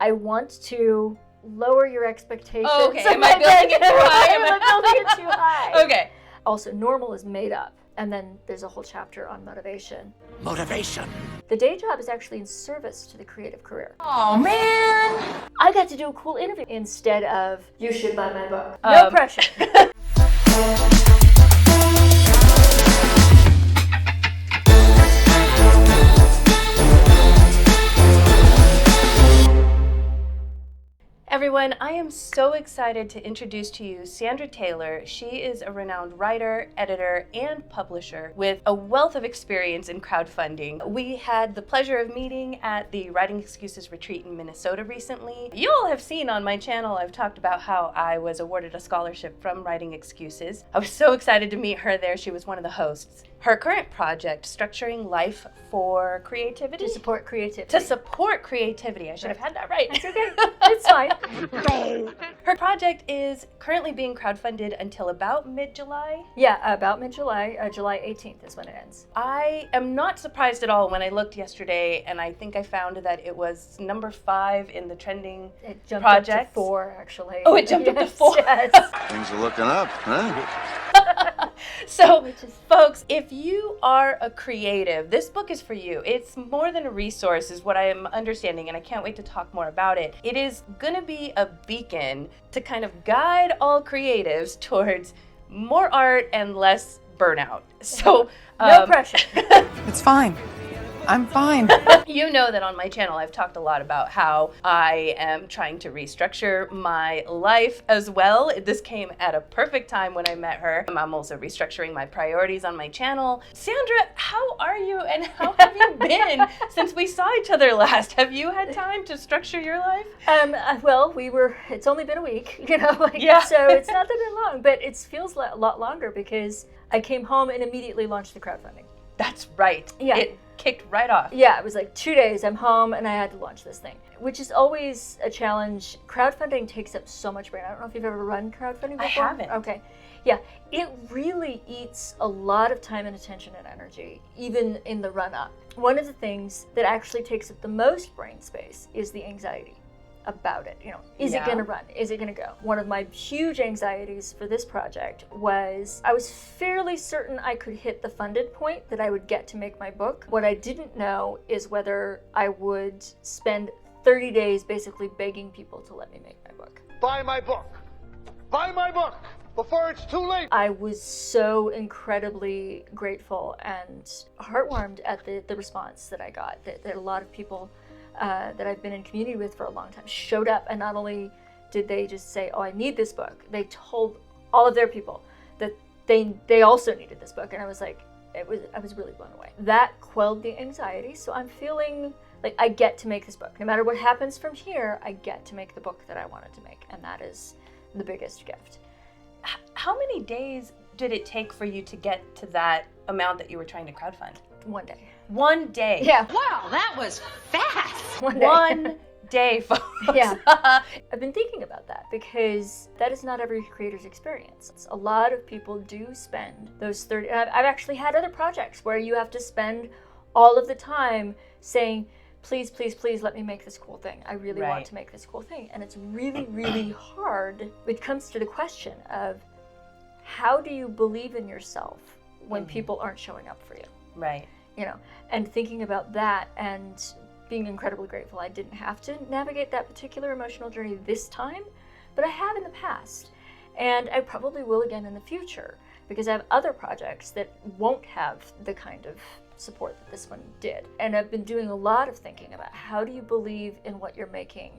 I want to lower your expectations. Oh, okay. Am I building it too high? Am I building it too high? Okay. Also, normal is made up. And then there's a whole chapter on motivation. Motivation. The day job is actually in service to the creative career. Oh, man. I got to do a cool interview instead of, you should buy my book. No pressure. Everyone, I am so excited to introduce to you Sandra Tayler. She is a renowned writer, editor, and publisher with a wealth of experience in crowdfunding. We had the pleasure of meeting at the Writing Excuses retreat in Minnesota recently. You all have seen on my channel, I've talked about how I was awarded a scholarship from Writing Excuses. I was so excited to meet her there. She was one of the hosts. Her current project, Structuring Life for Creativity? To support creativity. To support creativity. I should have had that right. It's okay. It's fine. Her project is currently being crowdfunded until about mid-July. Yeah, about mid-July. July 18th is when it ends. I am not surprised at all when I looked yesterday, and I think I found that it was number 5 in the trending It jumped projects. up to 4, actually. Oh, it jumped up to 4. Yes. Things are looking up, huh? So, folks, if you are a creative, this book is for you. It's more than a resource, is what I am understanding, and I can't wait to talk more about it. It is going to be a beacon to kind of guide all creatives towards more art and less burnout. So, No pressure. It's fine. I'm fine. You know that on my channel I've talked a lot about how I am trying to restructure my life as well. This came at a perfect time when I met her. I'm also restructuring my priorities on my channel. Sandra, how are you and how have you been since we saw each other last? Have you had time to structure your life? Well, it's only been a week, Yeah. So it's not that been long, but it feels a lot longer because I came home and immediately launched the crowdfunding. That's right. Yeah. It kicked right off. Yeah, it was like 2 days, I'm home, and I had to launch this thing, which is always a challenge. Crowdfunding takes up so much brain. I don't know if you've ever run crowdfunding before. I haven't. Okay. Yeah, it really eats a lot of time and attention and energy, even in the run-up. One of the things that actually takes up the most brain space is the anxiety about it. Is it gonna run? Is it gonna go? One of my huge anxieties for this project was I was fairly certain I could hit the funded point that I would get to make my book. What I didn't know is whether I would spend 30 days basically begging people to let me make my book. Buy my book! Buy my book! Before it's too late! I was so incredibly grateful and heartwarmed at the response that I got. That a lot of people that I've been in community with for a long time showed up, and not only did they just say, oh, I need this book, they told all of their people that they also needed this book, and I was like, I was really blown away. That quelled the anxiety, so I'm feeling like I get to make this book. No matter what happens from here, I get to make the book that I wanted to make, and that is the biggest gift. How many days did it take for you to get to that amount that you were trying to crowdfund? 1 day. 1 day. Yeah. Wow, that was fast. 1 day. 1 day, folks. Yeah. I've been thinking about that because that is not every creator's experience. A lot of people do spend those 30, I've actually had other projects where you have to spend all of the time saying, please, please, please let me make this cool thing. I really want to make this cool thing. And it's really, really hard. It comes to the question of how do you believe in yourself when people aren't showing up for you? Right. And thinking about that and being incredibly grateful I didn't have to navigate that particular emotional journey this time, but I have in the past. And I probably will again in the future because I have other projects that won't have the kind of support that this one did. And I've been doing a lot of thinking about how do you believe in what you're making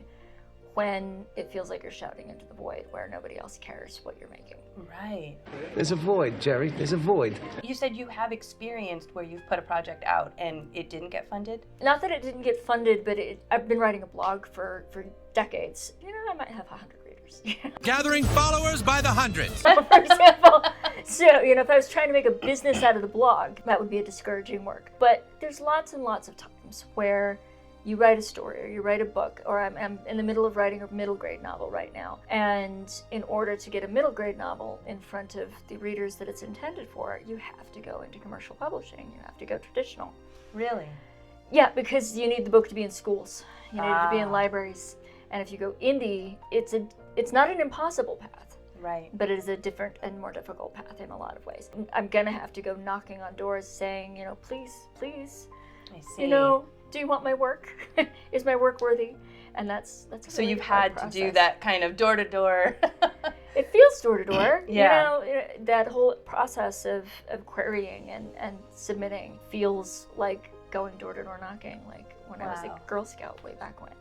when it feels like you're shouting into the void where nobody else cares what you're making. Right. There's a void, Jerry. There's a void. You said you have experienced where you've put a project out and it didn't get funded? Not that it didn't get funded, but I've been writing a blog for decades. I might have 100 readers. Gathering followers by the hundreds. For example, so, if I was trying to make a business out of the blog, that would be a discouraging work. But there's lots and lots of times where you write a story or you write a book, or I'm in the middle of writing a middle grade novel right now. And in order to get a middle grade novel in front of the readers that it's intended for, you have to go into commercial publishing. You have to go traditional. Really? Yeah, because you need the book to be in schools. You need it to be in libraries. And if you go indie, it's not an impossible path. Right. But it is a different and more difficult path in a lot of ways. I'm gonna have to go knocking on doors saying, please, I see. do you want my work? Is my work worthy? And that's a so really you've hard had process. to do that kind of door to door. It feels door to door. Yeah. That whole process of querying and submitting feels like going door to door knocking, like when I was a Girl Scout way back when.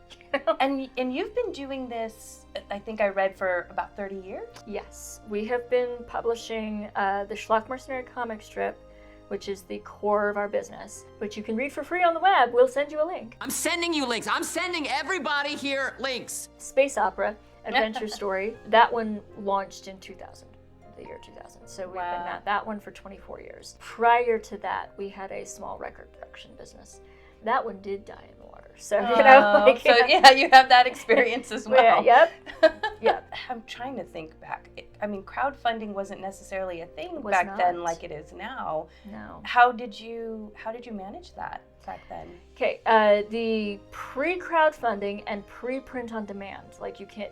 And you've been doing this, I think I read, for about 30 years? Yes, we have been publishing the Schlock Mercenary comic strip, which is the core of our business, which you can read for free on the web. We'll send you a link. I'm sending you links. I'm sending everybody here links. Space opera, adventure story. That one launched in 2000, the year 2000. So we've been at that one for 24 years. Prior to that, we had a small record production business. That one did die in the water. So, you have that experience as well. Yep. I'm trying to think back. I mean, crowdfunding wasn't necessarily a thing Was back not. then like it is now. No. How did you manage that back then? Okay, the pre-crowdfunding and pre-print on demand,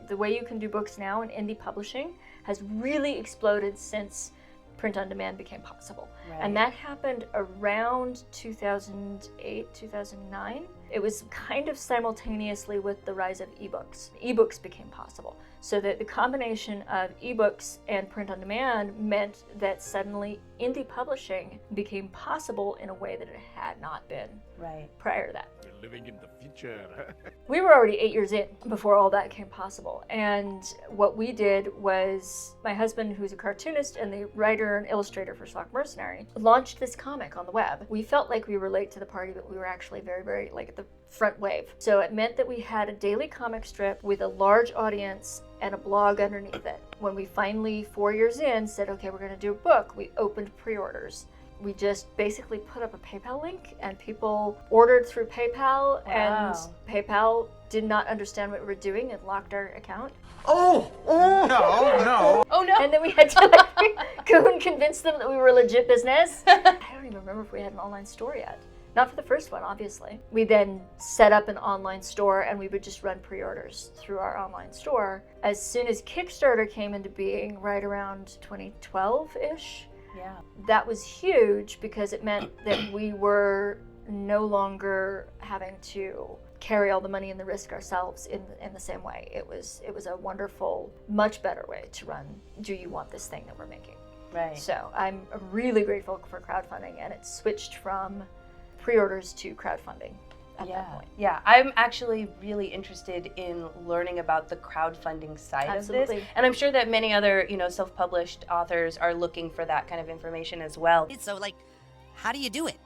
the way you can do books now in indie publishing has really exploded since print on demand became possible. Right. And that happened around 2008, 2009. It was kind of simultaneously with the rise of ebooks. Ebooks became possible. So that the combination of ebooks and print on demand meant that suddenly indie publishing became possible in a way that it had not been prior to that. We're living in the future. We were already 8 years in before all that came possible. And what we did was, my husband, who's a cartoonist and the writer and illustrator for Schlock Mercenary, launched this comic on the web. We felt like we were late to the party, but we were actually very, very at the front wave. So it meant that we had a daily comic strip with a large audience and a blog underneath it. When we finally, 4 years in, said, okay, we're gonna do a book, we opened pre-orders. We just basically put up a PayPal link and people ordered through PayPal. And PayPal did not understand what we were doing and locked our account. No. Oh no! And then we had to go and convince them that we were a legit business. I don't even remember if we had an online store yet. Not for the first one, obviously. We then set up an online store and we would just run pre-orders through our online store. As soon as Kickstarter came into being, right around 2012-ish, that was huge because it meant that we were no longer having to carry all the money and the risk ourselves in the same way. It was a wonderful, much better way to run Do You Want This Thing that we're making. Right. So I'm really grateful for crowdfunding, and it switched from pre-orders to crowdfunding at that point. Yeah, I'm actually really interested in learning about the crowdfunding side of this. And I'm sure that many other, self-published authors are looking for that kind of information as well. So, how do you do it?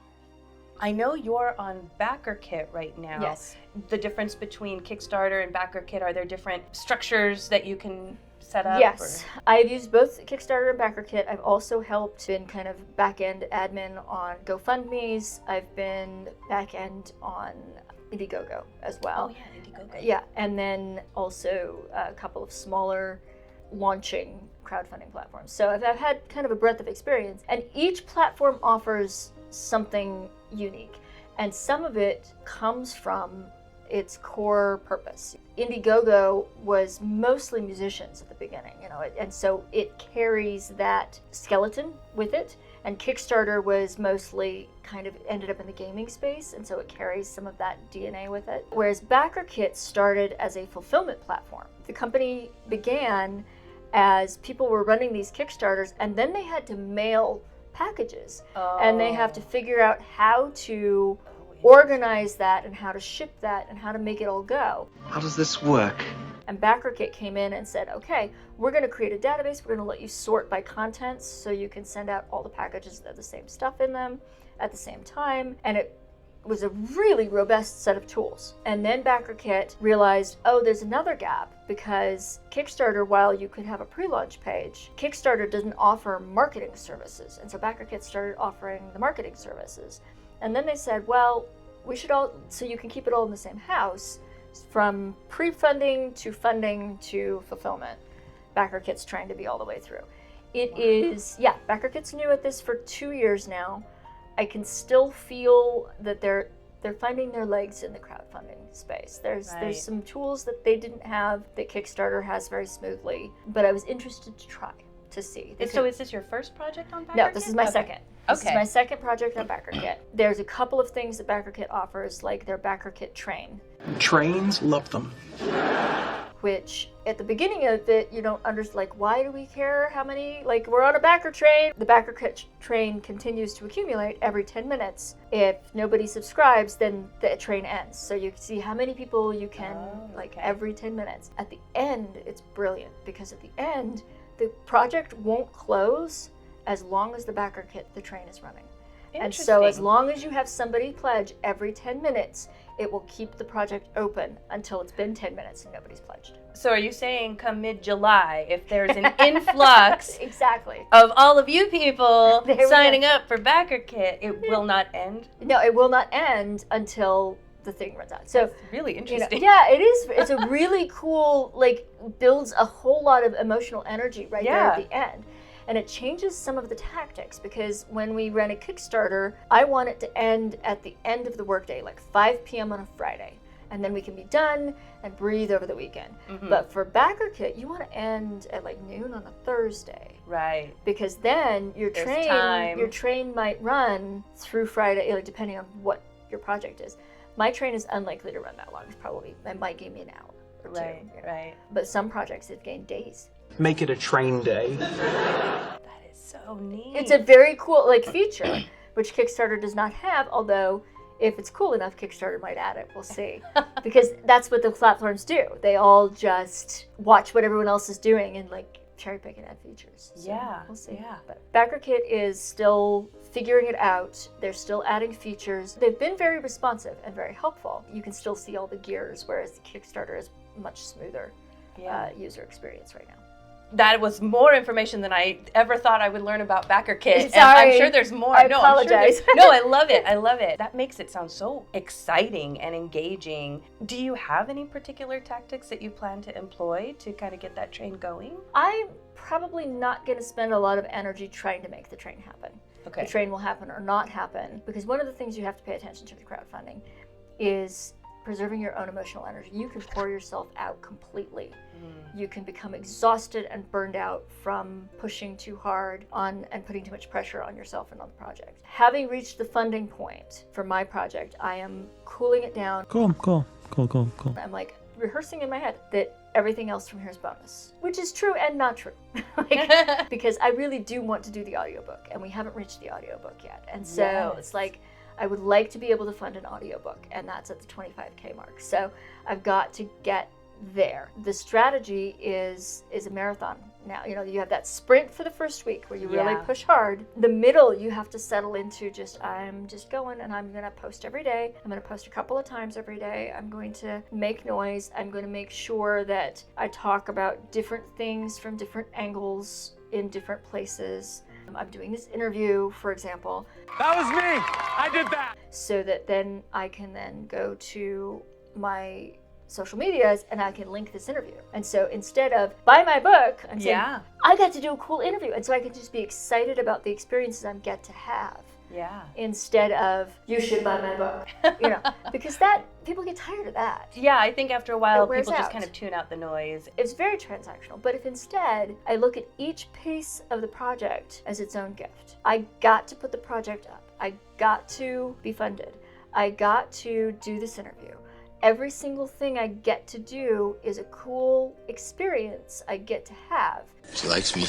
I know you're on Backerkit right now. Yes. The difference between Kickstarter and Backerkit, are there different structures that you can set up? Yes, I've used both Kickstarter and Backerkit. I've also been kind of back-end admin on GoFundMe's. I've been back-end on Indiegogo as well. Oh yeah, Indiegogo. Yeah, and then also a couple of smaller launching crowdfunding platforms. So I've had kind of a breadth of experience, and each platform offers something unique, and some of it comes from its core purpose. Indiegogo was mostly musicians at the beginning, and so it carries that skeleton with it. And Kickstarter was mostly kind of ended up in the gaming space, and so it carries some of that DNA with it. Whereas Backerkit started as a fulfillment platform. The company began as people were running these Kickstarters, and then they had to mail packages, and they have to figure out how to organize that and how to ship that and how to make it all go. How does this work? And Backerkit came in and said, okay, we're going to create a database. We're going to let you sort by contents so you can send out all the packages that have the same stuff in them at the same time. And it was a really robust set of tools. And then Backerkit realized, there's another gap, because Kickstarter, while you could have a pre-launch page, Kickstarter doesn't offer marketing services. And so Backerkit started offering the marketing services. And then they said, well, we should so you can keep it all in the same house, from pre-funding to funding to fulfillment. Backerkit's trying to be all the way through. Backerkit's new at this for 2 years now. I can still feel that they're they're finding their legs in the crowdfunding space. There's Right. some tools that they didn't have that Kickstarter has very smoothly, but I was interested to try to see. So is this your first project on Backerkit? No, this is my Okay. second. This is Okay. my second project on Backerkit. There's a couple of things that Backerkit offers, like their Backerkit Train, Trains, love them. which at the beginning of it, you don't understand, like, why do we care how many, like, we're on a backer train. The Backerkit train continues to accumulate every 10 minutes. If nobody subscribes, then the train ends. So you can see how many people you can, every 10 minutes. At the end, it's brilliant, because at the end, the project won't close as long as the Backerkit, the train, is running. And so as long as you have somebody pledge every 10 minutes, it will keep the project open until it's been 10 minutes and nobody's pledged. So are you saying come mid-July, if there's an influx Exactly. of all of you people There we signing up for Backerkit, it will not end? No, it will not end until the thing runs out. So That's really you know, interesting. yeah, it is. It's a really cool, like, builds a whole lot of emotional energy right there at the end. And it changes some of the tactics, because when we ran a Kickstarter, I want it to end at the end of the workday, like 5 p.m. on a Friday. And then we can be done and breathe over the weekend. But for Backerkit, you want to end at like noon on a Thursday. Right. Because then your There's time. train might run through Friday, like, depending on what your project is. My train is unlikely to run that long. It might give me an hour or two. Right, You know? right. But some projects have gained days. Make it a train day. That is so neat. It's a very cool, like, feature, which Kickstarter does not have, although if it's cool enough, Kickstarter might add it. We'll see. Because that's what the platforms do. They all just watch what everyone else is doing and, like, cherry pick and add features. So we'll see. Yeah. But Backerkit is still figuring it out. They're still adding features. They've been very responsive and very helpful. You can still see all the gears, whereas the Kickstarter is much smoother user experience right now. That was more information than I ever thought I would learn about Backerkit. And Sorry. I'm sure there's more. I I'm sure apologize. no, I love it. I love it. That makes it sound so exciting and engaging. Do you have any particular tactics that you plan to employ to kind of get that train going? I'm probably not going to spend a lot of energy trying to make the train happen. Okay. The train will happen or not happen, because one of the things you have to pay attention to with crowdfunding is preserving your own emotional energy. You can pour yourself out completely. You can become exhausted and burned out from pushing too hard on and putting too much pressure on yourself and on the project. Having reached the funding point for my project, I am cooling it down. Cool. I'm like rehearsing in my head that everything else from here is bonus, which is true and not true. Because I really do want to do the audiobook, and we haven't reached the audiobook yet. And so it's like, I would like to be able to fund an audiobook, and that's at the 25K mark. So I've got to get there. The strategy is a marathon now. You know, you have that sprint for the first week where you really push hard. The middle, you have to settle into I'm just going, and I'm going to post every day. I'm going to post a couple of times every day. I'm going to make noise. I'm going to make sure that I talk about different things from different angles in different places. I'm doing this interview, for example. That was me. I did that. So that then I can then go to my social medias and I can link this interview. And so instead of buy my book, I'm saying I got to do a cool interview. And so I can just be excited about the experiences I get to have. Yeah. Instead of you should buy my book. You know, because that people get tired of that. Yeah, I think after a while It wears people just out. kind of tune out the noise. It's very transactional. But if instead I look at each piece of the project as its own gift, I got to put the project up. I got to be funded. I got to do this interview. Every single thing I get to do is a cool experience I get to have. She likes me.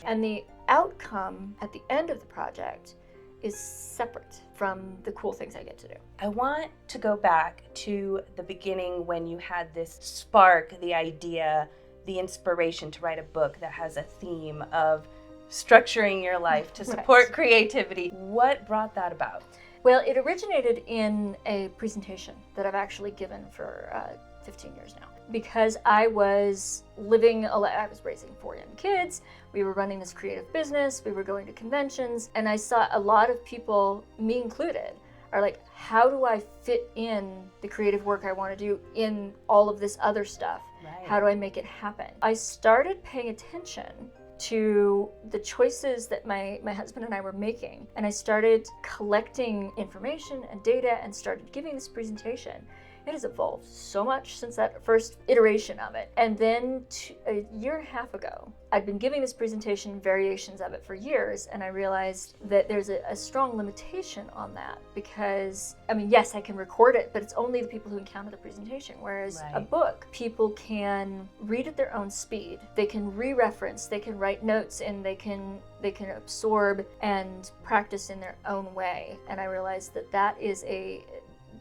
And the outcome at the end of the project is separate from the cool things I get to do. I want to go back to the beginning when you had this spark, the idea, the inspiration to write a book that has a theme of structuring your life to support creativity. What brought that about? Well, it originated in a presentation that I've actually given for 15 years now. Because I was I was raising 4 young kids, we were running this creative business, we were going to conventions, and I saw a lot of people, me included, are like, how do I fit in the creative work I want to do in all of this other stuff? How do I make it happen? I started paying attention to the choices that my husband and I were making. And I started collecting information and data and started giving this presentation. It has evolved so much since that first iteration of it. And then a year and a half ago, I'd been giving this presentation, variations of it for years, and I realized that there's a strong limitation on that because, I mean, yes, I can record it, but it's only the people who encounter the presentation. Whereas a book, people can read at their own speed. They can re-reference, they can write notes, and they can absorb and practice in their own way. And I realized that is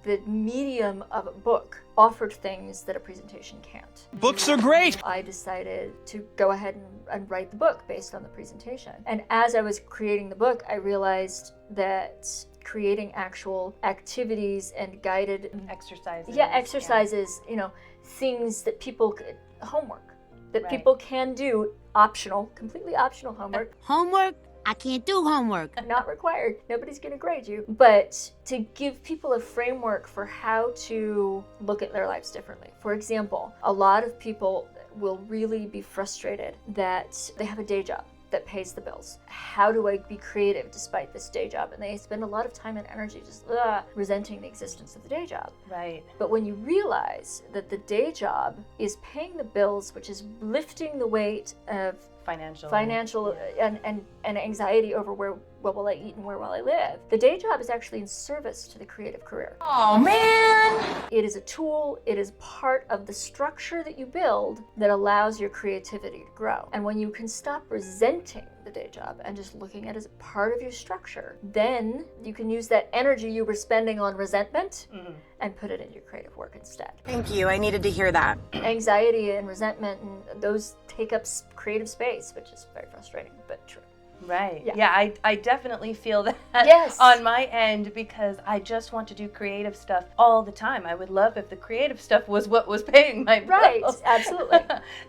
the medium of a book offered things that a presentation can't. Books are great. I decided to go ahead and write the book based on the presentation. And as I was creating the book, I realized that creating actual activities and guided exercises. Exercises, things that people could, homework, that people can do, optional, completely optional homework. Homework? I can't do homework. Not required. Nobody's going to grade you. But to give people a framework for how to look at their lives differently. For example, a lot of people will really be frustrated that they have a day job that pays the bills. How do I be creative despite this day job? And they spend a lot of time and energy just resenting the existence of the day job. Right. But when you realize that the day job is paying the bills, which is lifting the weight of financial and anxiety over what will I eat and where will I live. The day job is actually in service to the creative career. Oh man! It is a tool, it is part of the structure that you build that allows your creativity to grow. And when you can stop resenting the day job and just looking at it as a part of your structure, then you can use that energy you were spending on resentment and put it into your creative work instead. Thank you. I needed to hear that. Anxiety and resentment, and those take up creative space, which is very frustrating, but true. Right. Yeah, I definitely feel that on my end because I just want to do creative stuff all the time. I would love if the creative stuff was what was paying my bills. Right, absolutely.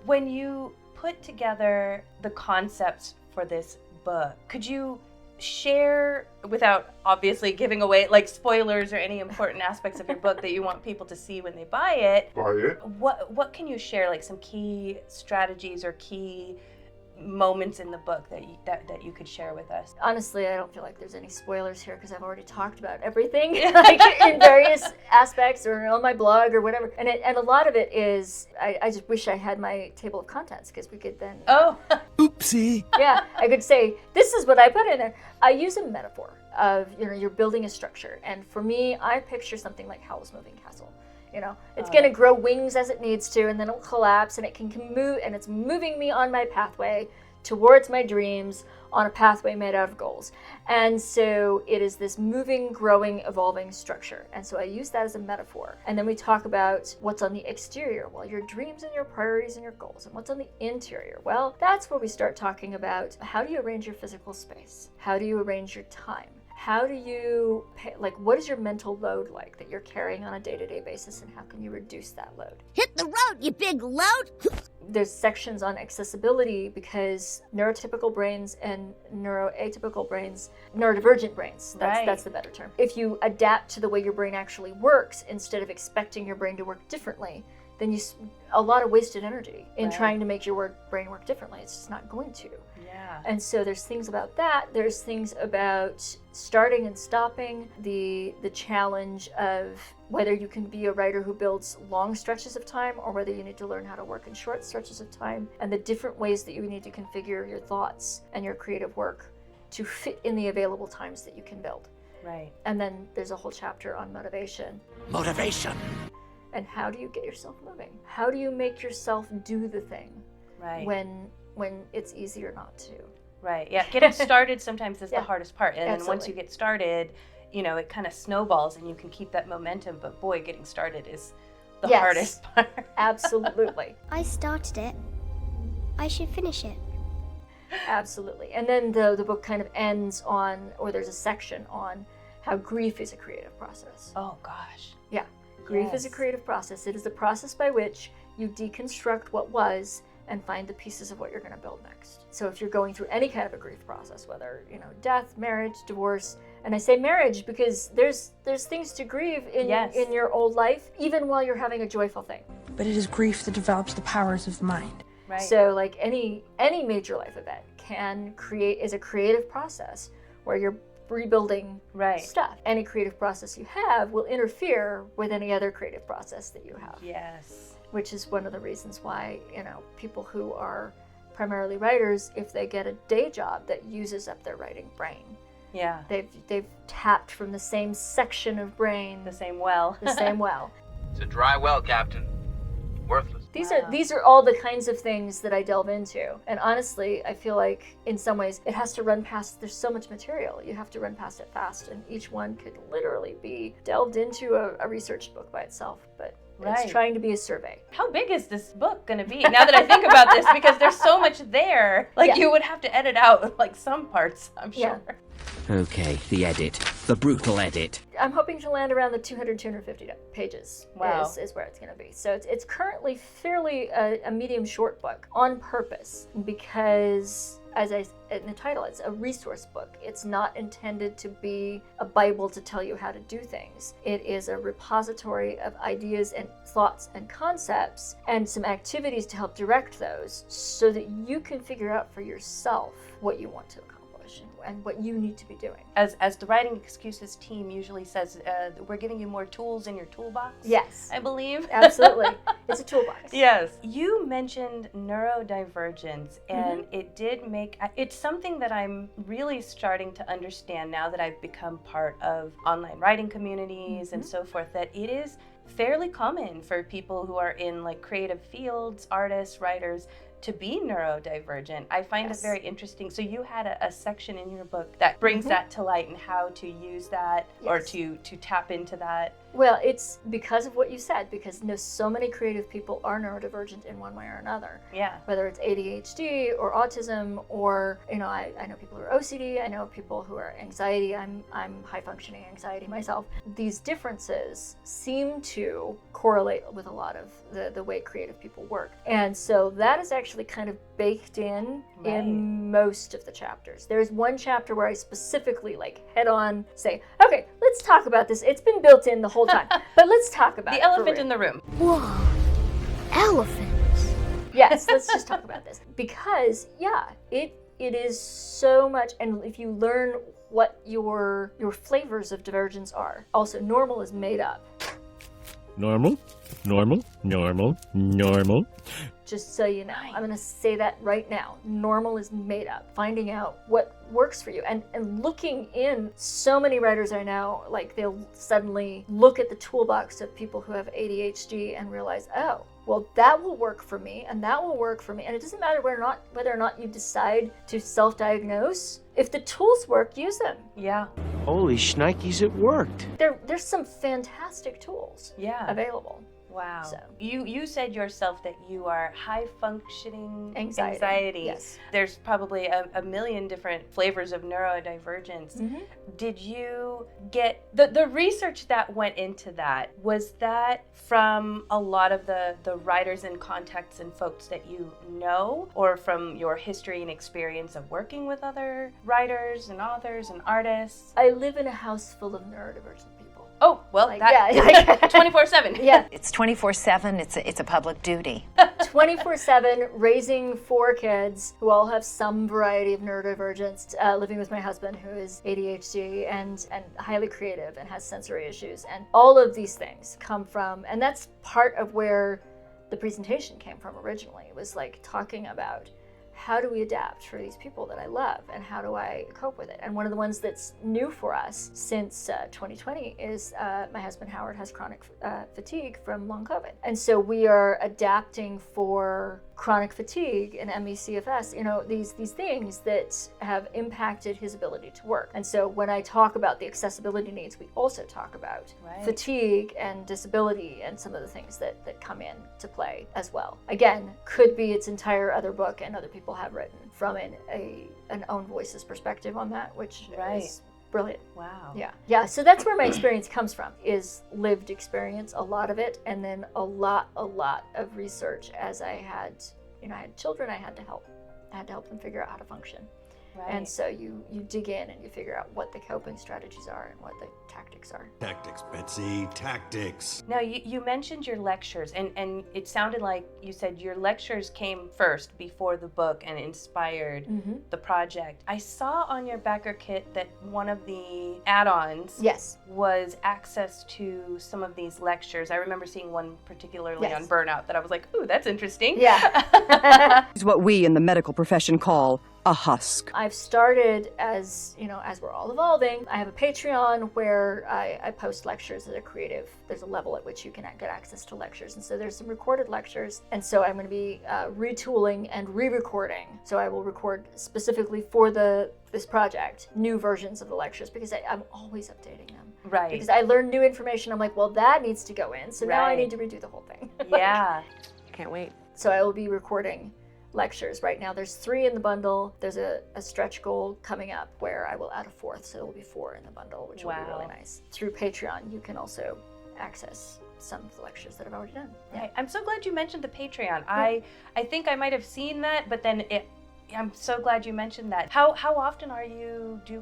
When you put together the concepts for this book, could you share, without obviously giving away like spoilers or any important aspects of your book that you want people to see when they buy it, what can you share, like some key strategies or key moments in the book that you could share with us? Honestly, I don't feel like there's any spoilers here because I've already talked about everything like in various aspects or on my blog or whatever. And a lot of it is, I just wish I had my table of contents because we could then... Oopsie. Yeah, I could say, this is what I put in there. I use a metaphor of, you're building a structure. And for me, I picture something like Howl's Moving Castle. It's going to grow wings as it needs to, and then it'll collapse, and it can move, and it's moving me on my pathway towards my dreams on a pathway made out of goals. And so it is this moving, growing, evolving structure. And so I use that as a metaphor. And then we talk about what's on the exterior, well, your dreams and your priorities and your goals. And what's on the interior? Well, that's where we start talking about how do you arrange your physical space? How do you arrange your time? How do you, what is your mental load like that you're carrying on a day-to-day basis, and how can you reduce that load? Hit the road, you big load! There's sections on accessibility because neurotypical brains and neuroatypical brains, neurodivergent brains, that's the better term. If you adapt to the way your brain actually works instead of expecting your brain to work differently, then you a lot of wasted energy in trying to make your brain work differently. It's just not going to. Yeah. And so there's things about that. There's things about starting and stopping, the challenge of whether you can be a writer who builds long stretches of time or whether you need to learn how to work in short stretches of time, and the different ways that you need to configure your thoughts and your creative work to fit in the available times that you can build. Right. And then there's a whole chapter on motivation. Motivation. And how do you get yourself moving? How do you make yourself do the thing when it's easier not to? Right, yeah. Getting started sometimes is the hardest part. And then once you get started, it kind of snowballs and you can keep that momentum. But boy, getting started is the hardest part. Absolutely. I started it. I should finish it. Absolutely. And then the book kind of ends on, or there's a section on how grief is a creative process. Oh, gosh. Yeah. Grief is a creative process. It is the process by which you deconstruct what was and find the pieces of what you're going to build next. So if you're going through any kind of a grief process, whether, death, marriage, divorce, and I say marriage because there's things to grieve in your old life, even while you're having a joyful thing. But it is grief that develops the powers of the mind. Right. So like any major life event is a creative process where you're rebuilding stuff. Any creative process you have will interfere with any other creative process that you have. Yes. Which is one of the reasons why, people who are primarily writers, if they get a day job that uses up their writing brain, they've tapped from the same section of brain, the same well. It's a dry well, Captain. Worthless. These are all the kinds of things that I delve into. And honestly, I feel like in some ways it has to run past, there's so much material, you have to run past it fast, and each one could literally be delved into a research book by itself. But it's trying to be a survey. How big is this book going to be now that I think about this? Because there's so much there. You would have to edit out some parts, I'm sure. Okay, the edit. The brutal edit. I'm hoping to land around the 200-250 pages. Wow. Is where it's going to be. So it's currently fairly a medium short book on purpose, because as in the title, it's a resource book. It's not intended to be a Bible to tell you how to do things. It is a repository of ideas and thoughts and concepts and some activities to help direct those so that you can figure out for yourself what you want to accomplish and what you need to be doing. As the Writing Excuses team usually says, we're giving you more tools in your toolbox. Yes. I believe. Absolutely. It's a toolbox. Yes. You mentioned neurodivergence, and it did make, it's something that I'm really starting to understand now that I've become part of online writing communities and so forth, that it is fairly common for people who are in creative fields, artists, writers, to be neurodivergent. I find it very interesting. So you had a section in your book that brings that to light and how to use that or to tap into that. Well, it's because of what you said, because so many creative people are neurodivergent in one way or another. Yeah. Whether it's ADHD or autism or, I know people who are OCD, I know people who are anxiety. I'm high functioning anxiety myself. These differences seem to correlate with a lot of the way creative people work. And so that is actually kind of baked in most of the chapters. There's one chapter where I specifically head on say, okay, let's talk about this. It's been built in the whole time, but let's talk about the it. Elephant in the room. Whoa, elephants. Yes, let's just talk about this. Because, it is so much, and if you learn what your flavors of divergence are. Also, normal is made up. Normal, normal, normal, normal. Just so you know, I'm going to say that right now. Normal is made up. Finding out what works for you. And looking in, so many writers I know, they'll suddenly look at the toolbox of people who have ADHD and realize, oh, well, that will work for me, and that will work for me. And it doesn't matter whether or not you decide to self-diagnose. If the tools work, use them. Yeah. Holy shnikes, it worked. There's some fantastic tools available. Wow. So. You said yourself that you are high functioning anxiety. Yes. There's probably a million different flavors of neurodivergence. Did you get the research that went into that? Was that from a lot of the writers and contacts and folks that you know, or from your history and experience of working with other writers and authors and artists? I live in a house full of neurodivergent people. Oh, well, 24/7. Yeah. It's 24/7. It's a public duty. 24/7, raising 4 kids who all have some variety of neurodivergence, living with my husband who is ADHD and highly creative and has sensory issues. And all of these things come from, and that's part of where the presentation came from originally. It was talking about how do we adapt for these people that I love, and how do I cope with it? And one of the ones that's new for us since 2020 is my husband Howard has chronic fatigue from long COVID. And so we are adapting for chronic fatigue and ME/CFS, these things that have impacted his ability to work. And so when I talk about the accessibility needs, we also talk about fatigue and disability and some of the things that come in to play as well. Again, could be its entire other book, and other people have written from an own voice's perspective on that, which is brilliant. Wow. Yeah. So that's where my experience comes from, is lived experience, a lot of it, and then a lot of research. As I had children, I had to help them figure out how to function. Right. And so you dig in and you figure out what the coping strategies are and what the tactics are. Tactics, Betsy, tactics. Now, you mentioned your lectures, and it sounded like you said your lectures came first before the book and inspired the project. I saw on your backer kit that one of the add-ons was access to some of these lectures. I remember seeing one particularly on burnout that I was like, ooh, that's interesting. Yeah. It's what we in the medical profession call a husk. I've started, as you know, as we're all evolving, I have a Patreon where I post lectures that are creative. There's a level at which you can get access to lectures, and so there's some recorded lectures, and so I'm going to be retooling and re-recording. So I will record specifically for this project new versions of the lectures, because I'm always updating them. Right. Because I learn new information, I'm like, well, that needs to go in, so now I need to redo the whole thing. Yeah. Can't wait. So I will be recording lectures. Right now there's 3 in the bundle. There's a stretch goal coming up where I will add a 4th, so there will be 4 in the bundle, which will be really nice. Through Patreon, you can also access some of the lectures that I've already done. Yeah. Right. I'm so glad you mentioned the Patreon. I think I might have seen that, but then I'm so glad you mentioned that. How often are you do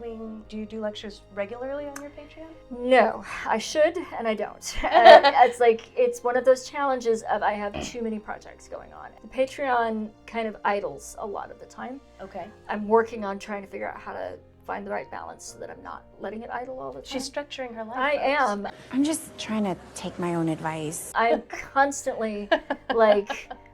you lectures regularly on your Patreon? No, I should, and I don't. It's one of those challenges of I have too many projects going on. The Patreon kind of idles a lot of the time. Okay. I'm working on trying to figure out how to find the right balance so that I'm not letting it idle all the time. She's structuring her life. I am. I'm just trying to take my own advice. I'm constantly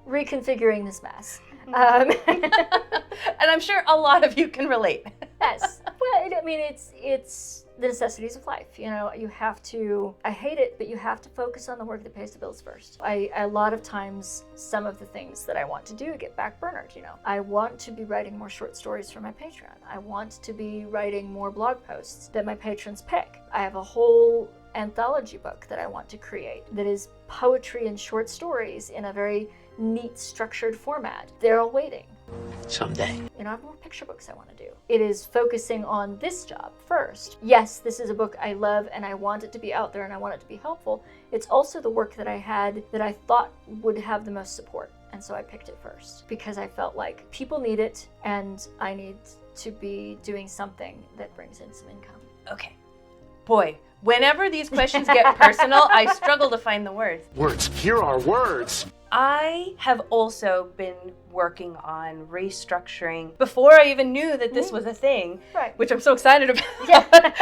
reconfiguring this mess. And I'm sure a lot of you can relate. Yes. Well, I mean, it's the necessities of life. You know, you have to, I hate it, but you have to focus on the work that pays the bills first. A lot of times, some of the things that I want to do get backburnered, you know. I want to be writing more short stories for my Patreon. I want to be writing more blog posts that my patrons pick. I have a whole anthology book that I want to create that is poetry and short stories in a very neat, structured format. They're all waiting. Someday. You know, I have more picture books I want to do. It is focusing on this job first. Yes, this is a book I love and I want it to be out there and I want it to be helpful. It's also the work that I had that I thought would have the most support. And so I picked it first because I felt like people need it and I need to be doing something that brings in some income. Okay. Boy, whenever these questions get personal, I struggle to find the words. Words. Here are words. I have also been working on restructuring before I even knew that this was a thing, which I'm so excited about. Yeah.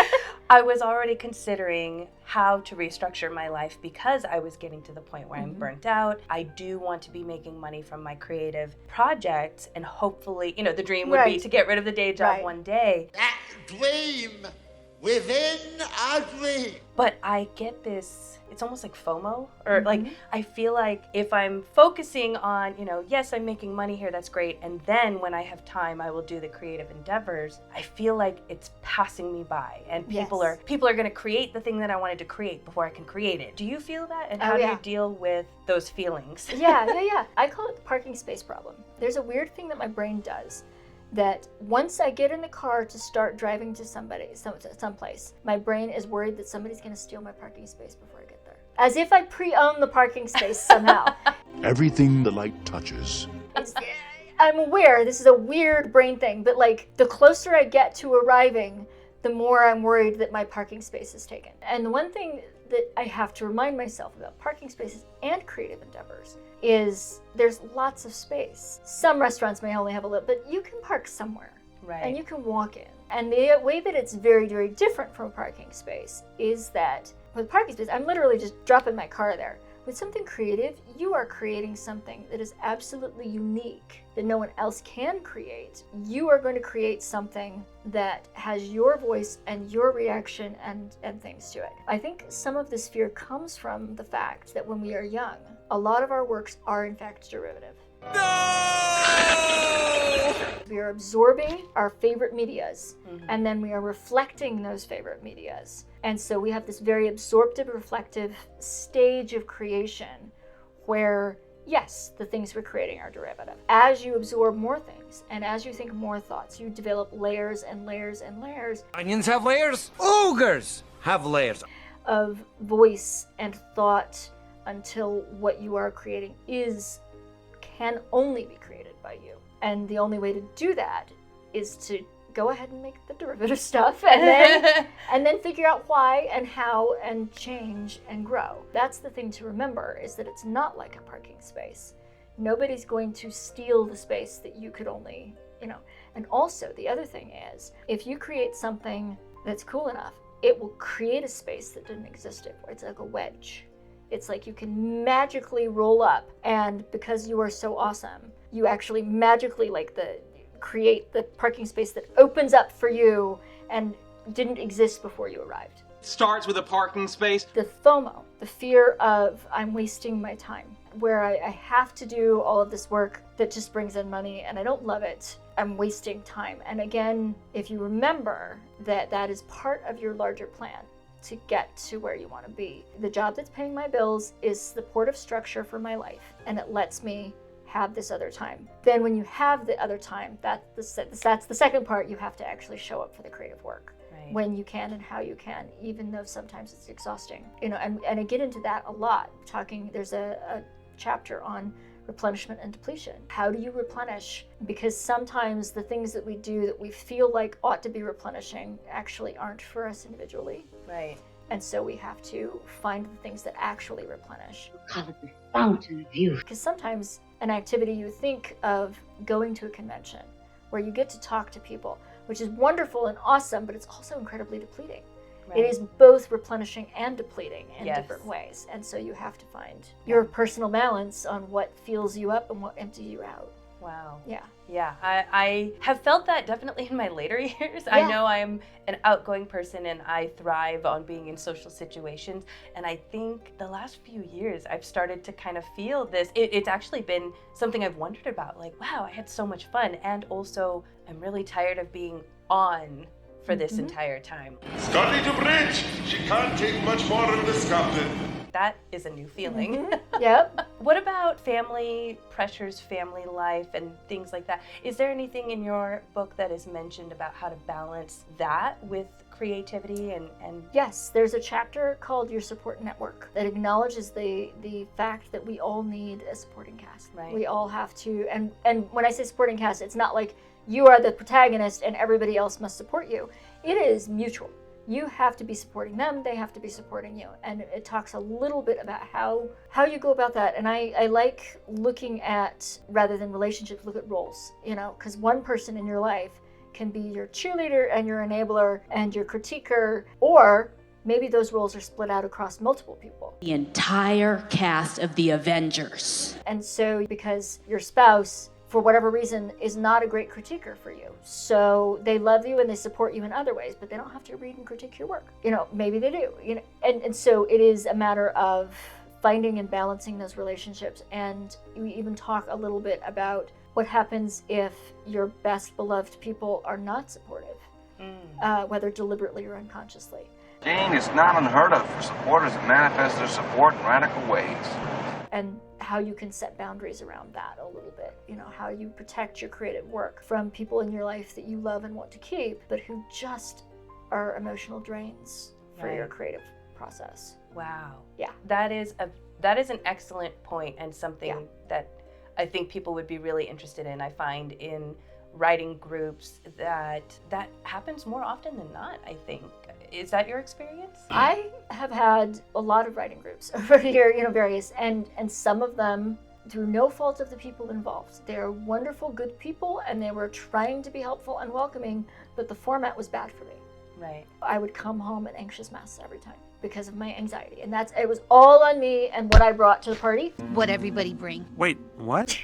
I was already considering how to restructure my life because I was getting to the point where I'm burnt out. I do want to be making money from my creative projects, and hopefully, you know, the dream would be to get rid of the day job one day. That dream within a dream. But I get this, it's almost like FOMO, or like, I feel like if I'm focusing on, you know, yes, I'm making money here, that's great. And then when I have time, I will do the creative endeavors. I feel like it's passing me by and people are going to create the thing that I wanted to create before I can create it. Do you feel that? And how do you deal with those feelings? Yeah. I call it the parking space problem. There's a weird thing that my brain does that once I get in the car to start driving to someplace, my brain is worried that somebody's going to steal my parking space before I get there. As if I pre-own the parking space somehow. Everything the light touches. I'm aware this is a weird brain thing, but like the closer I get to arriving, the more I'm worried that my parking space is taken. And the one thing that I have to remind myself about parking spaces and creative endeavors is there's lots of space. Some restaurants may only have a little, but you can park somewhere. Right. And you can walk in. And the way that it's very, very different from a parking space is that with a parking space, I'm literally just dropping my car there. With something creative, you are creating something that is absolutely unique that no one else can create. You are going to create something that has your voice and your reaction and things to it. I think some of this fear comes from the fact that when we are young, a lot of our works are in fact derivative. We are absorbing our favorite medias, and then we are reflecting those favorite medias. And so we have this very absorptive, reflective stage of creation where, yes, the things we're creating are derivative. As you absorb more things, and as you think more thoughts, you develop layers and layers and layers. Onions have layers. Ogres have layers. Of voice and thought until what you are creating can only be created by you. And the only way to do that is to go ahead and make the derivative stuff, and then figure out why and how and change and grow. That's the thing to remember, is that it's not like a parking space. Nobody's going to steal the space that you could only, And also the other thing is, if you create something that's cool enough, it will create a space that didn't exist before. It's like a wedge. It's like you can magically roll up, and because you are so awesome, you actually magically create the parking space that opens up for you and didn't exist before you arrived. Starts with a parking space. The FOMO, the fear of I'm wasting my time, where I have to do all of this work that just brings in money and I don't love it. I'm wasting time. And again, if you remember that that is part of your larger plan to get to where you want to be. The job that's paying my bills is supportive structure for my life, and it lets me have this other time. Then when you have the other time, that's the second part. You have to actually show up for the creative work. Right. When you can and how you can, even though sometimes it's exhausting. And I get into that a lot. There's a chapter on replenishment and depletion. How do you replenish? Because sometimes the things that we do that we feel like ought to be replenishing actually aren't for us individually. Right. And so we have to find the things that actually replenish. Call it the fountain of youth. Because sometimes an activity, you think of going to a convention where you get to talk to people, which is wonderful and awesome, but it's also incredibly depleting. Right. It is both replenishing and depleting in different ways. And so you have to find your personal balance on what fills you up and what empties you out. Wow. Yeah. Yeah, I have felt that definitely in my later years. Yeah. I know I'm an outgoing person and I thrive on being in social situations. And I think the last few years I've started to kind of feel this. It's actually been something I've wondered about, like, wow, I had so much fun. And also I'm really tired of being on for this entire time. Scotty to bridge! She can't take much more of this, Captain. That is a new feeling. Yep. What about family pressures, family life, and things like that? Is there anything in your book that is mentioned about how to balance that with creativity and... Yes, there's a chapter called Your Support Network that acknowledges the fact that we all need a supporting cast. Right. We all have to, and when I say supporting cast, it's not like you are the protagonist and everybody else must support you. It is mutual. You have to be supporting them, they have to be supporting you. And it talks a little bit about how you go about that. And I like looking at, rather than relationships, look at roles, because one person in your life can be your cheerleader and your enabler and your critiquer, or maybe those roles are split out across multiple people. The entire cast of the Avengers. And so because your spouse, for whatever reason, is not a great critiquer for you. So they love you and they support you in other ways, but they don't have to read and critique your work. Maybe they do. And so it is a matter of finding and balancing those relationships. And we even talk a little bit about what happens if your best beloved people are not supportive, whether deliberately or unconsciously. Jane, it's not unheard of for supporters to manifest their support in radical ways. And how you can set boundaries around that a little bit. How you protect your creative work from people in your life that you love and want to keep, but who just are emotional drains for your creative process. Wow. Yeah. That is an excellent point, and something that I think people would be really interested in. I find in writing groups that happens more often than not, I think. Is that your experience? I have had a lot of writing groups over here, various, and some of them through no fault of the people involved. They're wonderful, good people, and they were trying to be helpful and welcoming, but the format was bad for me. Right. I would come home an anxious mess every time because of my anxiety, and it was all on me and what I brought to the party. What everybody bring. Wait, what?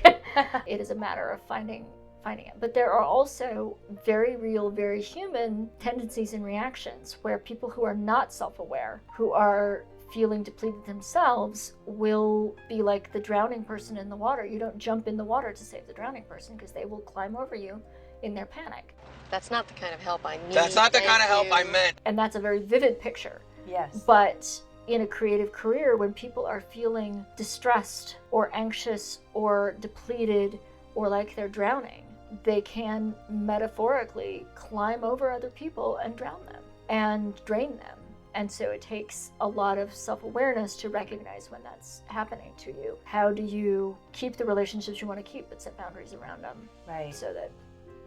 It is a matter of finding it. But there are also very real, very human tendencies and reactions where people who are not self-aware, who are feeling depleted themselves, will be like the drowning person in the water. You don't jump in the water to save the drowning person because they will climb over you in their panic. That's not the kind of help I need. That's not the kind of help I meant. And that's a very vivid picture. Yes. But in a creative career, when people are feeling distressed or anxious or depleted or like they're drowning, they can metaphorically climb over other people and drown them and drain them. And so it takes a lot of self-awareness to recognize when that's happening to you. How do you keep the relationships you want to keep but set boundaries around them? Right. So that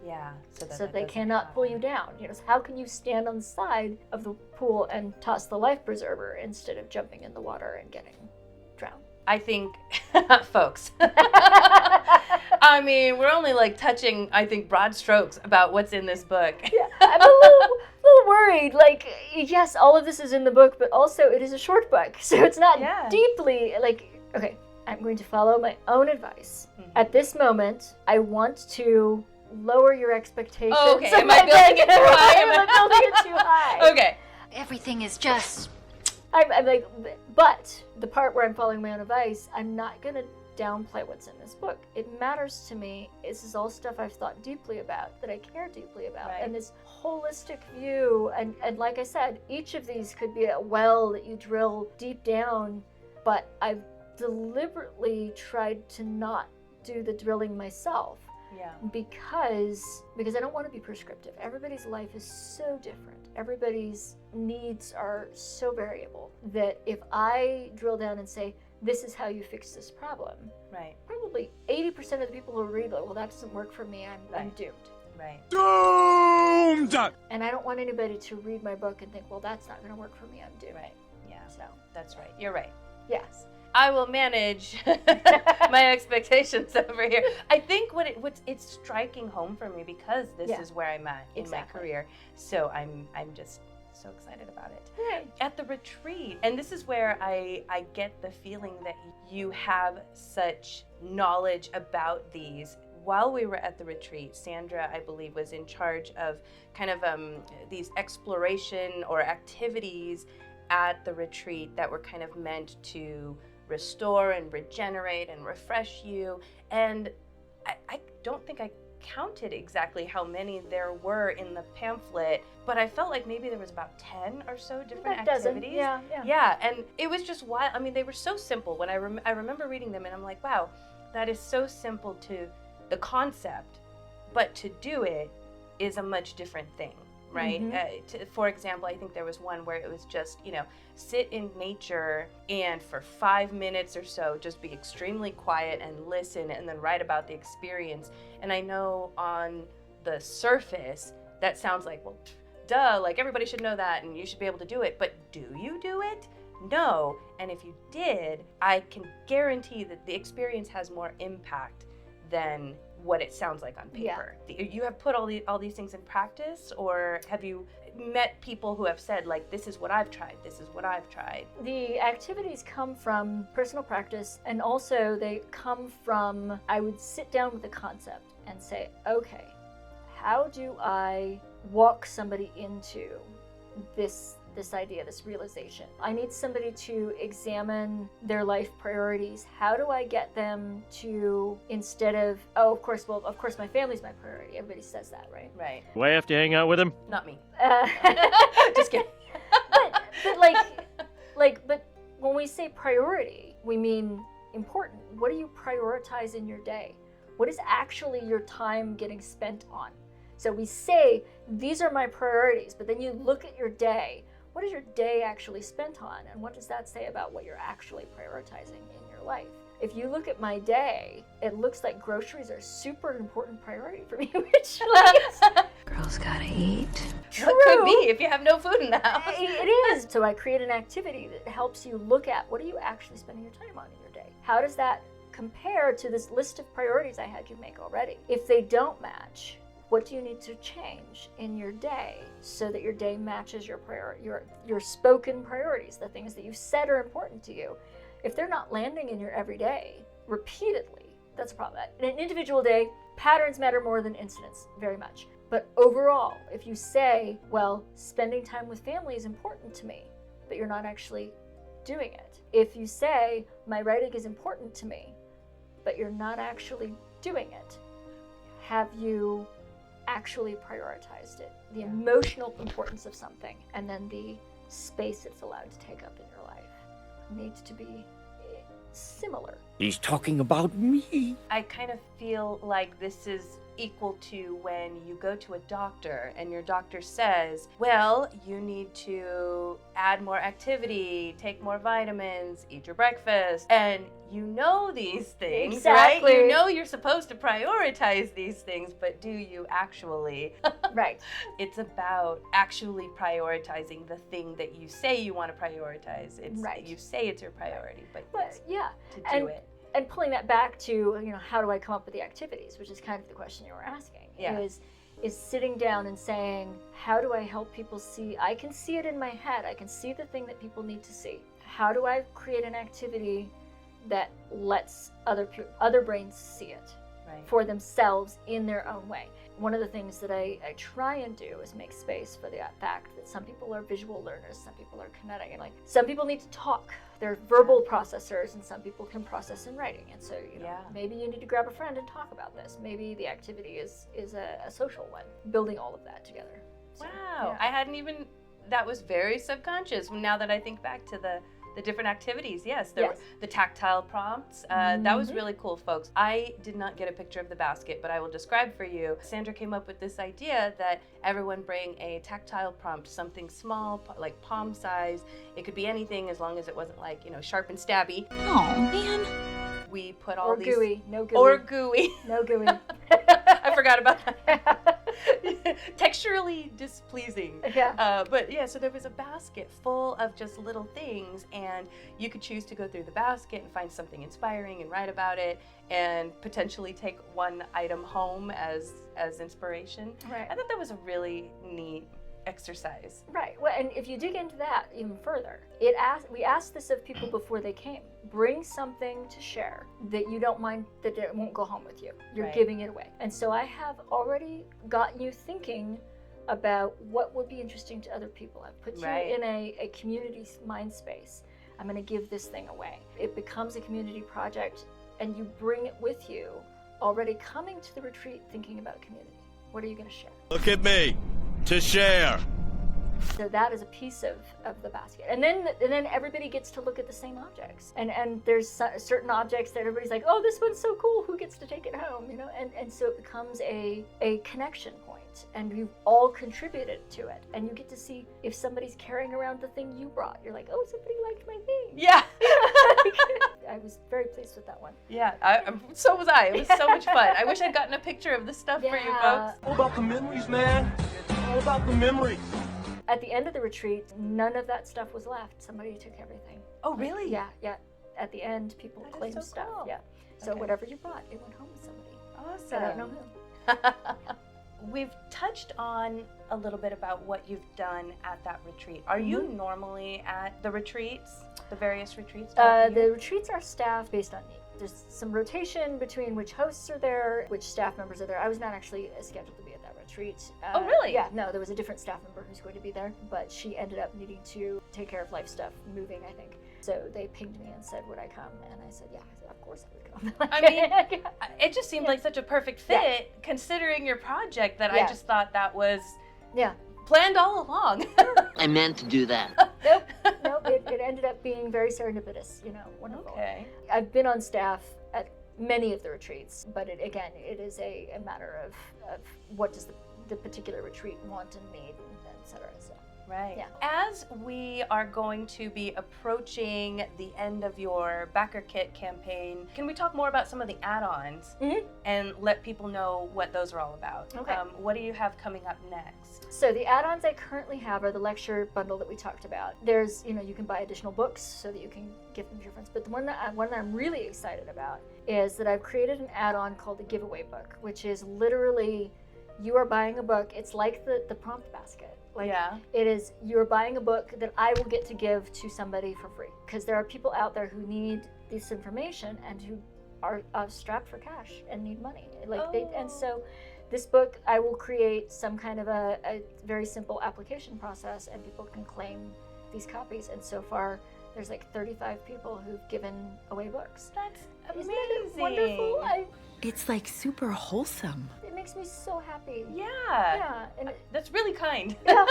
Yeah. So they cannot pull you down. You know, so how can you stand on the side of the pool and toss the life preserver instead of jumping in the water and getting drowned? I think, folks, I mean, we're only like touching, I think, broad strokes about what's in this book. Yeah, I'm a little worried. Like, yes, all of this is in the book, but also it is a short book. So it's not deeply, like, okay, I'm going to follow my own advice. Mm-hmm. At this moment, I want to lower your expectations. Oh, okay, am I building it too high? Am I building it too high? Okay. Everything is just... I'm like, but the part where I'm following my own advice, I'm not going to downplay what's in this book. It matters to me. This is all stuff I've thought deeply about, that I care deeply about. Right. And this holistic view, and like I said, each of these could be a well that you drill deep down, but I've deliberately tried to not do the drilling myself. Yeah. Because I don't want to be prescriptive. Everybody's life is so different. Everybody's needs are so variable that if I drill down and say, this is how you fix this problem, right, probably 80% of the people who read, like, well, that doesn't work for me, I'm doomed. Right. Doomed! And I don't want anybody to read my book and think, well, that's not going to work for me, I'm doomed. Right. Yeah. So that's right. You're right. Yes. I will manage my expectations over here. I think it's striking home for me because this is where I'm at in my career. So I'm just so excited about it. Right. At the retreat, and this is where I get the feeling that you have such knowledge about these. While we were at the retreat, Sandra, I believe, was in charge of kind of these exploration or activities at the retreat that were kind of meant to restore and regenerate and refresh you. And I don't think I counted exactly how many there were in the pamphlet, but I felt like maybe there was about 10 or so different activities. Yeah, and it was just wild. I mean, they were so simple. When I remember reading them, and I'm like, wow, that is so simple to the concept, but to do it is a much different thing. Right? Mm-hmm. For example, I think there was one where it was just, sit in nature and for 5 minutes or so, just be extremely quiet and listen and then write about the experience. And I know on the surface, that sounds like, well, duh, like everybody should know that and you should be able to do it. But do you do it? No. And if you did, I can guarantee that the experience has more impact than what it sounds like on paper. Yeah. You have put all these things in practice, or have you met people who have said, like, this is what I've tried, this is what I've tried? The activities come from personal practice, and also they come from, I would sit down with a concept and say, okay, how do I walk somebody into this idea, this realization? I need somebody to examine their life priorities. How do I get them to, instead of, of course my family's my priority. Everybody says that, right? Right. Do I have to hang out with him? Not me. Just kidding. But when we say priority, we mean important. What do you prioritize in your day? What is actually your time getting spent on? So we say, these are my priorities, but then you look at your day. What is your day actually spent on? And what does that say about what you're actually prioritizing in your life? If you look at my day, it looks like groceries are a super important priority for me, which Girls gotta eat. True. It could be if you have no food in the house. It is. So I create an activity that helps you look at, what are you actually spending your time on in your day? How does that compare to this list of priorities I had you make already? If they don't match, what do you need to change in your day so that your day matches your spoken priorities, the things that you've said are important to you? If they're not landing in your everyday repeatedly, that's a problem. In an individual day, patterns matter more than incidents, very much. But overall, if you say, well, spending time with family is important to me, but you're not actually doing it. If you say, my writing is important to me, but you're not actually doing it, have you actually prioritized it? The emotional importance of something, and then the space it's allowed to take up in your life needs to be similar. He's talking about me. I kind of feel like this is equal to when you go to a doctor and your doctor says, well, you need to add more activity, take more vitamins, eat your breakfast, and you know these things, exactly. right? You know you're supposed to prioritize these things, but do you actually? Right. It's about actually prioritizing the thing that you say you want to prioritize. It's right. You say it's your priority, but yeah, to do it. And pulling that back to, how do I come up with the activities, which is kind of the question you were asking, is sitting down and saying, how do I help people see? I can see it in my head. I can see the thing that people need to see. How do I create an activity that lets other brains see it for themselves in their own way? One of the things that I try and do is make space for the fact that some people are visual learners, some people are kinetic, and some people need to talk. They're verbal processors, and some people can process in writing. And so, maybe you need to grab a friend and talk about this. Maybe the activity is a social one. Building all of that together. So, wow, I hadn't even. That was very subconscious. Now that I think back to the different activities, the tactile prompts. That was really cool, folks. I did not get a picture of the basket, but I will describe for you. Sandra came up with this idea that everyone bring a tactile prompt, something small, like palm size. It could be anything as long as it wasn't sharp and stabby. Oh, man. We put all these... gooey. No gooey. Or gooey. No gooey. I forgot about that. Texturally displeasing. Yeah. So there was a basket full of just little things, and you could choose to go through the basket and find something inspiring and write about it, and potentially take one item home as inspiration. Right. I thought that was a really neat exercise. Right. Well, and if you dig into that even further, we asked this of people before they came. Bring something to share that you don't mind that it won't go home with you. You're giving it away. And so I have already gotten you thinking about what would be interesting to other people. I've put you in a community mind space. I'm going to give this thing away. It becomes a community project, and you bring it with you already coming to the retreat thinking about community. What are you going to share? Look at me. To share. So that is a piece of the basket. And then everybody gets to look at the same objects. And there's certain objects that everybody's like, oh, this one's so cool, who gets to take it home? And so it becomes a connection point. And you've all contributed to it. And you get to see if somebody's carrying around the thing you brought. You're like, oh, somebody liked my thing. Yeah. I was very pleased with that one. Yeah, so was I. It was so much fun. I wish I'd gotten a picture of the stuff for you folks. All about the memories, man. All about the memories. At the end of the retreat, none of that stuff was left. Somebody took everything. Oh, really? Yeah. At the end, people claimed so stuff. Cool. Yeah. So whatever you brought, it went home with somebody. Awesome. I don't know who. We've touched on a little bit about what you've done at that retreat. Are you normally at the retreats, the various retreats? The retreats are staffed based on need. There's some rotation between which hosts are there, which staff members are there. I was not actually scheduled to be at that retreat. Oh, really? Yeah, no, there was a different staff member who's going to be there, but she ended up needing to take care of life stuff, moving, I think. So they pinged me and said, would I come? And I said, yeah, of course I would come. I mean, it just seemed like such a perfect fit, considering your project, that I just thought that was planned all along. I meant to do that. Nope, it ended up being very serendipitous, wonderful. Okay. I've been on staff at many of the retreats, but it is a matter of what does the particular retreat want and need, and et cetera. So. Right. Yeah. As we are going to be approaching the end of your Backerkit campaign, can we talk more about some of the add-ons and let people know what those are all about? Okay. What do you have coming up next? So the add-ons I currently have are the lecture bundle that we talked about. There's, you can buy additional books so that you can give them to your friends. But the one that I'm really excited about is that I've created an add-on called the giveaway book, which is literally you are buying a book. It's like the prompt basket. It is, you're buying a book that I will get to give to somebody for free. Because there are people out there who need this information and who are strapped for cash and need money. And so this book, I will create some kind of a very simple application process, and people can claim these copies. And so far, there's 35 people who've given away books. That's amazing. Isn't that wonderful? It's super wholesome. It makes me so happy. Yeah. And that's really kind. Yeah.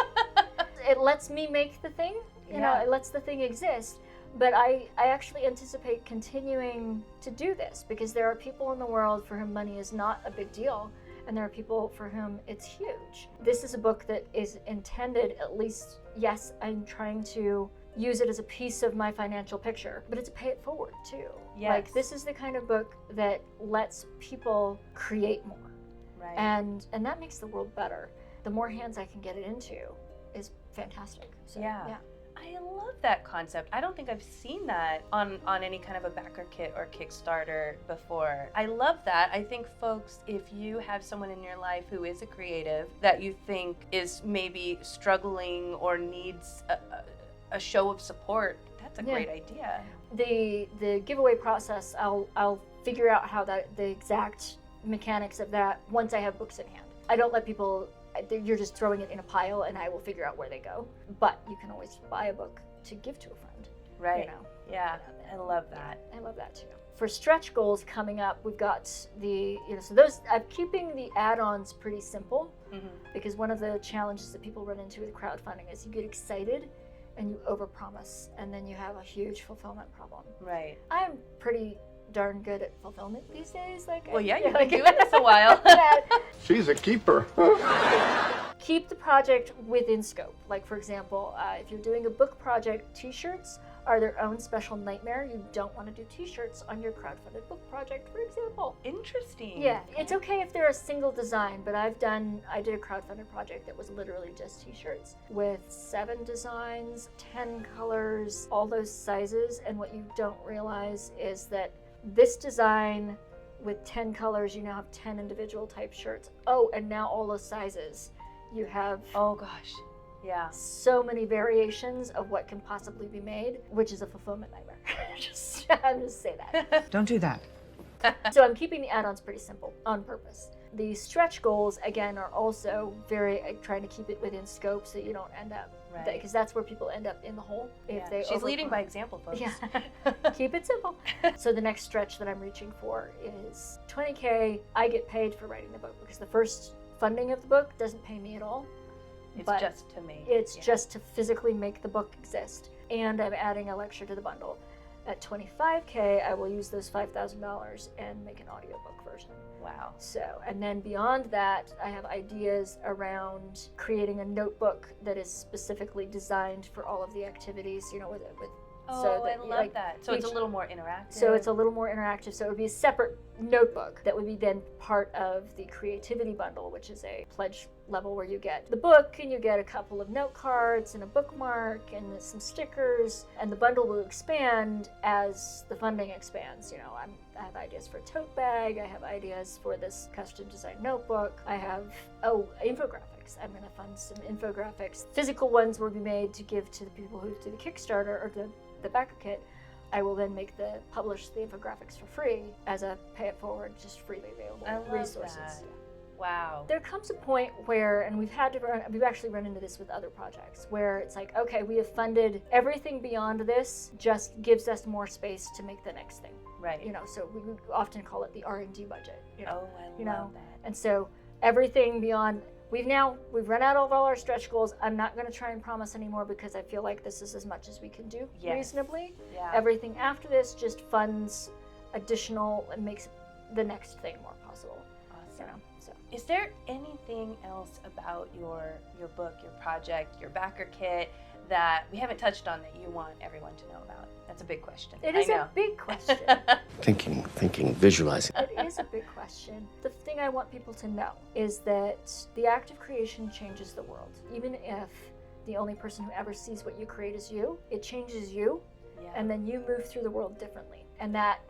It lets me make the thing. You know, Yeah. it lets the thing exist. But I actually anticipate continuing to do this because there are people in the world for whom money is not a big deal, and there are people for whom it's huge. This is a book that is intended, at least, yes, I'm trying to use it as a piece of my financial picture, but it's a pay it forward too. Yes. Like, this is the kind of book that lets people create more. Right. And that makes the world better. The more hands I can get it into is fantastic. So, yeah. I love that concept. I don't think I've seen that on any kind of a Backerkit or Kickstarter before. I love that. I think folks, if you have someone in your life who is a creative that you think is maybe struggling or needs a show of support, that's a great idea. The giveaway process, I'll figure out how the exact mechanics of that once I have books in hand. I don't let people, you're just throwing it in a pile and I will figure out where they go. But you can always buy a book to give to a friend. Right. You know? Yeah, I love that. I love that too. For stretch goals coming up, we've got so those, I'm keeping the add-ons pretty simple because one of the challenges that people run into with crowdfunding is you get excited and you overpromise and then you have a huge fulfillment problem. Right. I'm pretty darn good at fulfillment these days. Well, yeah, you've been doing this a while. She's a keeper. Keep the project within scope. Like, for example, if you're doing a book project, t-shirts are their own special nightmare. You don't want to do t-shirts on your crowdfunded book project, for example. Interesting. Yeah, it's okay if they're a single design, but I did a crowdfunded project that was literally just t-shirts with 7 designs, 10 colors, all those sizes, and what you don't realize is that this design with 10 colors, you now have 10 individual type shirts. Oh, and now all those sizes. You have, oh gosh, yeah, so many variations of what can possibly be made, which is a fulfillment nightmare. I'm just say that. Don't do that. So I'm keeping the add-ons pretty simple on purpose. The stretch goals, again, are also trying to keep it within scope so you don't end up, because that's where people end up in the hole. If they She's leading by example, folks. Yeah, keep it simple. So the next stretch that I'm reaching for is 20K. I get paid for writing the book because the first funding of the book doesn't pay me at all. It's just to me. It's just to physically make the book exist. And I'm adding a lecture to the bundle. At 25K, I will use those $5,000 and make an audiobook version. Wow. So, and then beyond that, I have ideas around creating a notebook that is specifically designed for all of the activities, with so that, I love that. So it's a little more interactive. So it's a little more interactive. So it would be a separate notebook that would be then part of the creativity bundle, which is a pledge level where you get the book and you get a couple of note cards and a bookmark and some stickers, and the bundle will expand as the funding expands. I have ideas for a tote bag. I have ideas for this custom designed notebook. I have infographics. I'm going to fund some infographics. Physical ones will be made to give to the people who do the Kickstarter or the Backerkit. I will then publish the infographics for free as a pay it forward, just freely available resources. That. Wow. There comes a point where, and we've actually run into this with other projects, where it's like, okay, we have funded everything beyond this, just gives us more space to make the next thing. Right. So we often call it the R&D budget. Oh, I love that. And so everything beyond, we've run out of all our stretch goals. I'm not going to try and promise anymore because I feel like this is as much as we can do reasonably. Yeah. Everything after this just funds additional and makes the next thing more possible. Awesome. Is there anything else about your book, your project, your Backerkit that we haven't touched on that you want everyone to know about? That's a big question. It is a big question. Thinking, visualizing. It is a big question. The thing I want people to know is that the act of creation changes the world. Even if the only person who ever sees what you create is you, it changes you, and then you move through the world differently. And that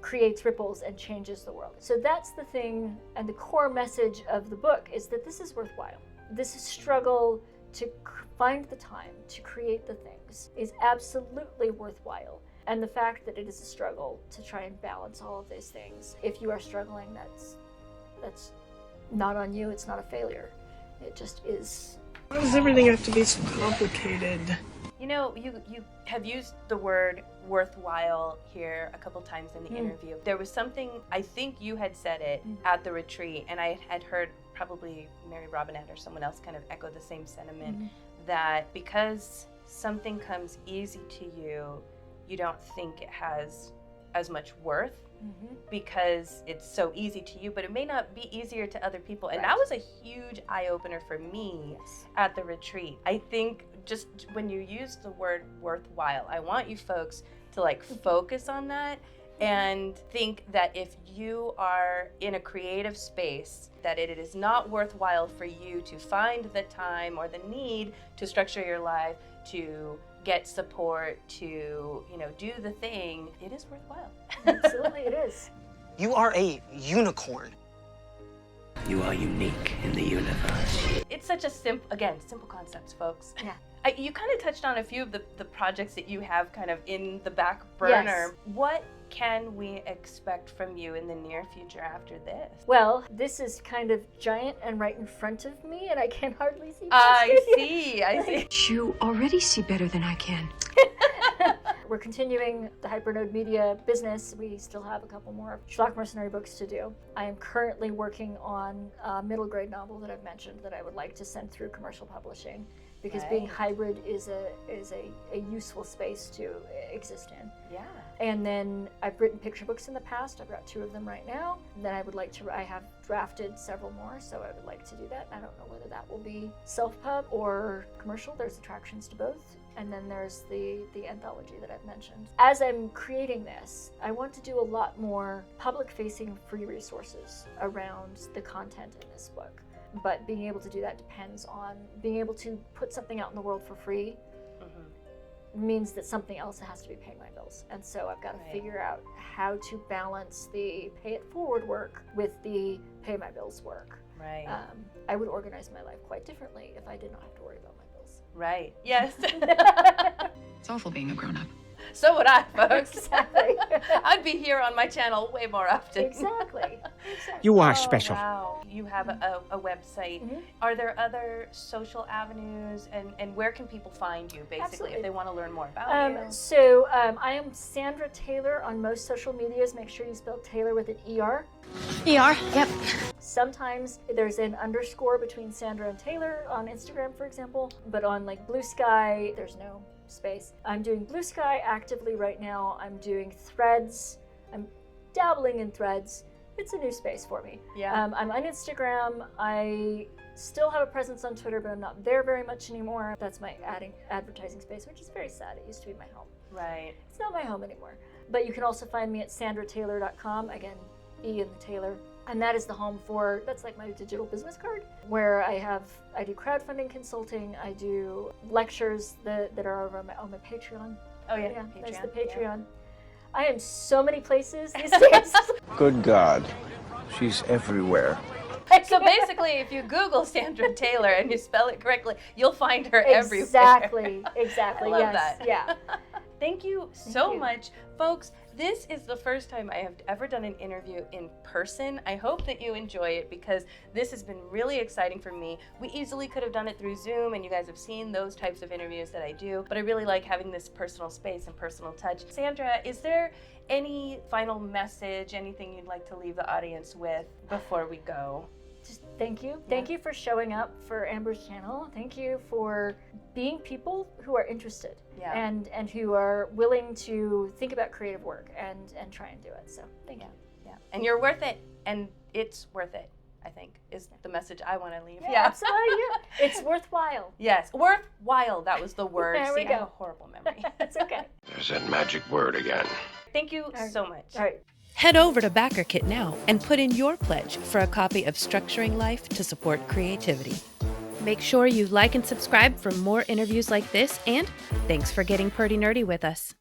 creates ripples and changes the world. So that's the thing, and the core message of the book is that this is worthwhile. This struggle to find the time to create the things is absolutely worthwhile. And the fact that it is a struggle to try and balance all of these things, if you are struggling, that's not on you, it's not a failure. It just is. Why does everything have to be so complicated? You have used the word worthwhile here a couple times in the interview. There was something, I think you had said it at the retreat, and I had heard probably Mary Robinette or someone else kind of echo the same sentiment, that because something comes easy to you, you don't think it has as much worth because it's so easy to you, but it may not be easier to other people. And that was a huge eye-opener for me at the retreat. I think just when you use the word worthwhile, I want you folks to like focus on that and think that if you are in a creative space, that it is not worthwhile for you to find the time or the need to structure your life, to get support, to, you know, do the thing. It is worthwhile. Absolutely, it is. You are a unicorn. You are unique in the universe. It's such a simple concepts, folks. Yeah. You kind of touched on a few of the projects that you have kind of in the back burner. Yes. What can we expect from you in the near future after this? Well, this is kind of giant and right in front of me, and I can hardly see. I see. You already see better than I can. We're continuing the Hypernode Media business. We still have a couple more Schlock Mercenary books to do. I am currently working on a middle grade novel that I've mentioned that I would like to send through commercial publishing, because being hybrid is a useful space to exist in. Yeah. And then I've written picture books in the past. I've got 2 of them right now. And then I have drafted several more, so I would like to do that. I don't know whether that will be self-pub or commercial. There's attractions to both. And then there's the anthology that I've mentioned. As I'm creating this, I want to do a lot more public-facing free resources around the content in this book. But being able to do that depends on being able to put something out in the world for free means that something else has to be paying my bills. And so I've got to figure out how to balance the pay it forward work with the pay my bills work. Right. I would organize my life quite differently if I did not have to worry about my bills. Right. Yes. It's awful being a grown-up. So would I, folks. Exactly. I'd be here on my channel way more often. Exactly. You are special. Wow. You have a website. Are there other social avenues, and where can people find you, basically, if they want to learn more about you? So I am Sandra Tayler on most social medias. Make sure you spell Taylor with an ER. ER, yep. Sometimes there's an underscore between Sandra and Taylor on Instagram, for example, but on like Blue Sky, there's no space. I'm doing Blue Sky actively right now. I'm doing Threads. I'm dabbling in Threads. It's a new space for me. Yeah. I'm on Instagram. I still have a presence on Twitter, but I'm not there very much anymore. That's my advertising space, which is very sad. It used to be my home. Right. It's not my home anymore. But you can also find me at sandratayler.com. Again, E in the Taylor. And that is the home for, that's like my digital business card, where I do crowdfunding consulting, I do lectures that are over on my Patreon. Oh yeah, Patreon. That's the Patreon. Yeah. I am so many places these days. Good God, she's everywhere. So basically, if you Google Sandra Tayler and you spell it correctly, you'll find her everywhere. Exactly. I love that. Yeah. Thank you so much, folks. This is the first time I have ever done an interview in person. I hope that you enjoy it, because this has been really exciting for me. We easily could have done it through Zoom, and you guys have seen those types of interviews that I do, but I really like having this personal space and personal touch. Sandra, is there any final message, anything you'd like to leave the audience with before we go? Just thank you. Thank you for showing up for Amber's channel. Thank you for being people who are interested and who are willing to think about creative work and try and do it. So thank you. Yeah. And you're worth it, and it's worth it, I think, is the message I want to leave. Yeah. Absolutely. Yeah. It's worthwhile. Yes, worthwhile. That was the word. There we go. I have a horrible memory. It's okay. There's that magic word again. Thank you so much. All right. Head over to Backerkit Now and put in your pledge for a copy of Structuring Life to Support Creativity. Make sure you like and subscribe for more interviews like this, and thanks for getting Perty Nerdy with us.